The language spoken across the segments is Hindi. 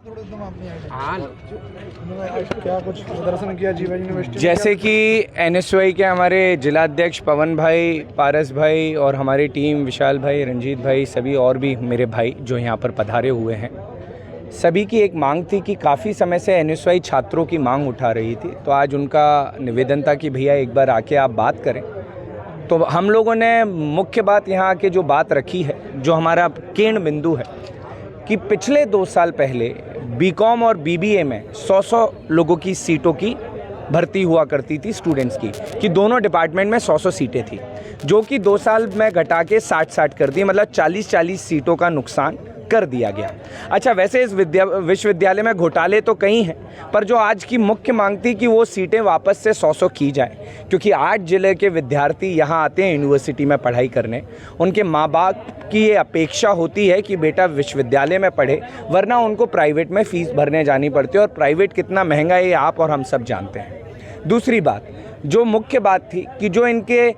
क्या कुछ प्रदर्शन किया जीवा यूनिवर्सिटी? जैसे कि एनएसवाई के हमारे जिलाध्यक्ष पवन भाई, पारस भाई और हमारी टीम विशाल भाई, रंजीत भाई, सभी और भी मेरे भाई जो यहाँ पर पधारे हुए हैं, सभी की एक मांग थी कि काफ़ी समय से एनएसवाई छात्रों की मांग उठा रही थी। तो आज उनका निवेदन था कि भैया एक बार आके आप बात करें। तो हम लोगों ने मुख्य बात यहाँ आके जो बात रखी है, जो हमारा केंद्र बिंदु है कि पिछले 2 साल पहले बीकॉम और बीबीए में 100 लोगों की सीटों की भर्ती हुआ करती थी स्टूडेंट्स की, कि दोनों डिपार्टमेंट में 100 सीटें थी, जो कि 2 साल में घटा के 60 कर दी, मतलब 40 सीटों का नुकसान कर दिया गया। अच्छा, वैसे इस विश्वविद्यालय में घोटाले तो कई हैं, पर जो आज की मुख्य मांग थी कि वो सीटें वापस से 100 की जाए, क्योंकि 8 जिले के विद्यार्थी यहाँ आते हैं यूनिवर्सिटी में पढ़ाई करने। उनके माँ बाप की ये अपेक्षा होती है कि बेटा विश्वविद्यालय में पढ़े, वरना उनको प्राइवेट में फ़ीस भरने जानी पड़ती है, और प्राइवेट कितना महंगा है ये आप और हम सब जानते हैं। दूसरी बात, जो मुख्य बात थी कि जो इनके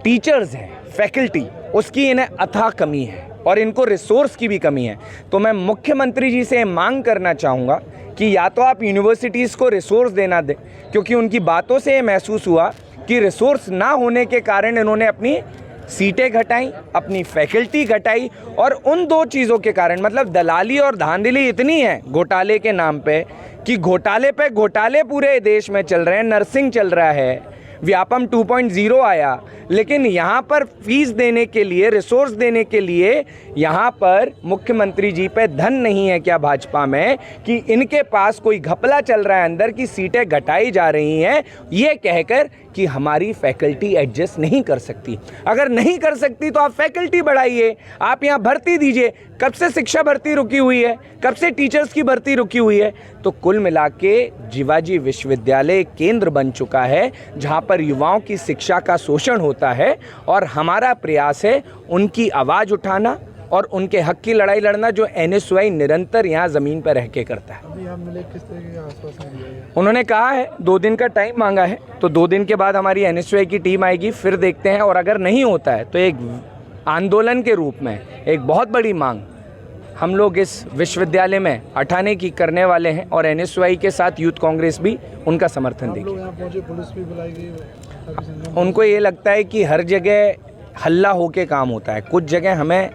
टीचर्स हैं, फैकल्टी, उसकी इन्हें अथाह कमी है और इनको रिसोर्स की भी कमी है। तो मैं मुख्यमंत्री जी से मांग करना चाहूँगा कि या तो आप यूनिवर्सिटीज़ को रिसोर्स देना दें, क्योंकि उनकी बातों से ये महसूस हुआ कि रिसोर्स ना होने के कारण इन्होंने अपनी सीटें घटाई, अपनी फैकल्टी घटाई, और उन 2 चीज़ों के कारण, मतलब दलाली और धांधली इतनी है घोटाले के नाम पे कि घोटाले पे घोटाले पूरे देश में चल रहे हैं। नर्सिंग चल रहा है, व्यापम 2.0 आया, लेकिन यहाँ पर फीस देने के लिए, रिसोर्स देने के लिए यहाँ पर मुख्यमंत्री जी पे धन नहीं है क्या भाजपा में, कि इनके पास कोई घपला चल रहा है अंदर की सीटें घटाई जा रही हैं, ये कहकर कि हमारी फैकल्टी एडजस्ट नहीं कर सकती। अगर नहीं कर सकती तो आप फैकल्टी बढ़ाइए, आप यहाँ भर्ती दीजिए। कब से शिक्षा भर्ती रुकी हुई है, कब से टीचर्स की भर्ती रुकी हुई है? तो कुल मिला के जीवाजी विश्वविद्यालय केंद्र बन चुका है जहाँ पर युवाओं की शिक्षा का शोषण होता है, और हमारा प्रयास है उनकी आवाज़ उठाना और उनके हक की लड़ाई लड़ना, जो एनएसवाई निरंतर यहाँ ज़मीन पर रह के करता है। अभी हम मिले, किस तरह के आश्वासन दिए हैं? उन्होंने कहा है 2 दिन का टाइम मांगा है, तो 2 दिन के बाद हमारी एनएसवाई की टीम आएगी, फिर देखते हैं। और अगर नहीं होता है तो एक आंदोलन के रूप में एक बहुत बड़ी मांग हम लोग इस विश्वविद्यालय में उठाने की करने वाले हैं, और एनएसवाई के साथ यूथ कांग्रेस भी उनका समर्थन देगी। यहाँ पहुंचे, पुलिस भी बुलाई गई। उनको ये लगता है कि हर जगह हल्ला होके काम होता है। कुछ जगह हमें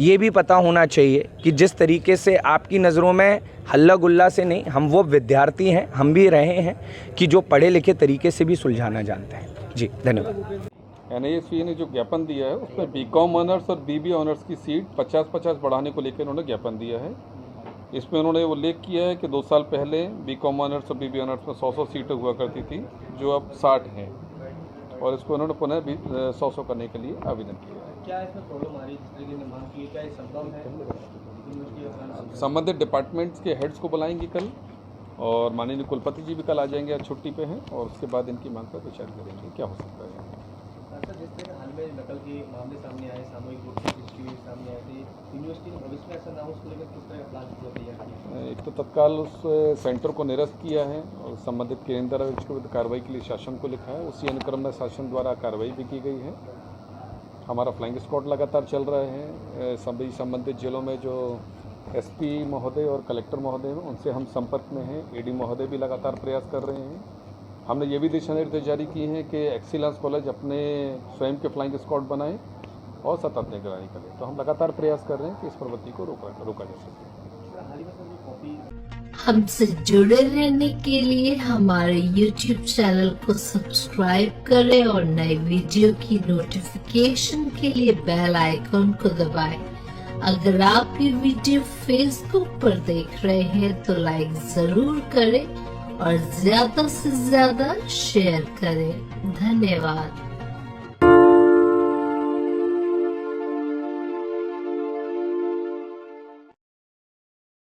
ये भी पता होना चाहिए कि जिस तरीके से आपकी नज़रों में हल्ला गुल्ला से नहीं, हम वो विद्यार्थी हैं, हम भी रहे हैं कि जो पढ़े लिखे तरीके से भी सुलझाना जानते हैं। जी, धन्यवाद। एनएसवी ने जो ज्ञापन दिया है उसमें बीकॉम ऑनर्स और बीबी ऑनर्स की सीट 50-50 बढ़ाने को लेकर उन्होंने ज्ञापन दिया है। इसमें उन्होंने उल्लेख किया है कि 2 साल पहले बीकॉम ऑनर्स और बीबी ऑनर्स में 100 सीटें हुआ करती थी, जो अब 60 हैं, और इसको उन्होंने पुनः 100 करने के लिए आवेदन किया है। क्या इसमें प्रॉब्लम आ रही है, जिस तरीके से मांग की है, क्या ये संभव है? संबंधित डिपार्टमेंट्स के हेड्स को बुलाएंगे कल, और माननीय कुलपति जी भी कल आ जाएंगे, आज छुट्टी पे हैं, और उसके बाद इनकी मांग पर विचार करेंगे क्या हो सकता है। सर, जिस तरह हाल में नकल के मामले सामने आए, सामूहिक रूप से सामने आए थे, यूनिवर्सिटी ने भविष्य में ऐसा ना हो, उसको लेकर किस तरह का प्लान तैयार किया? एक तो तत्काल उस सेंटर को निरस्त किया है, और संबंधित केंद्र को कार्रवाई के लिए शासन को लिखा है। उसी अनुक्रम में शासन द्वारा कार्रवाई भी की गई है। हमारा फ्लाइंग स्क्वाड लगातार चल रहे हैं। सभी संबंधित जिलों में जो एसपी महोदय और कलेक्टर महोदय हैं, उनसे हम संपर्क में हैं। एडी महोदय भी लगातार प्रयास कर रहे हैं। हमने ये भी दिशा निर्देश जारी किए हैं कि एक्सीलेंस कॉलेज अपने स्वयं के फ्लाइंग स्क्वाड बनाएं और सतत निगरानी करें। तो हम लगातार प्रयास कर रहे हैं कि इस प्रवृत्ति को रोका जा सके। हमसे जुड़े रहने के लिए हमारे YouTube चैनल को सब्सक्राइब करें और नए वीडियो की नोटिफिकेशन के लिए बेल आइकॉन को दबाएं। अगर आप ये वीडियो Facebook पर देख रहे हैं तो लाइक जरूर करें और ज्यादा से ज्यादा शेयर करें। धन्यवाद।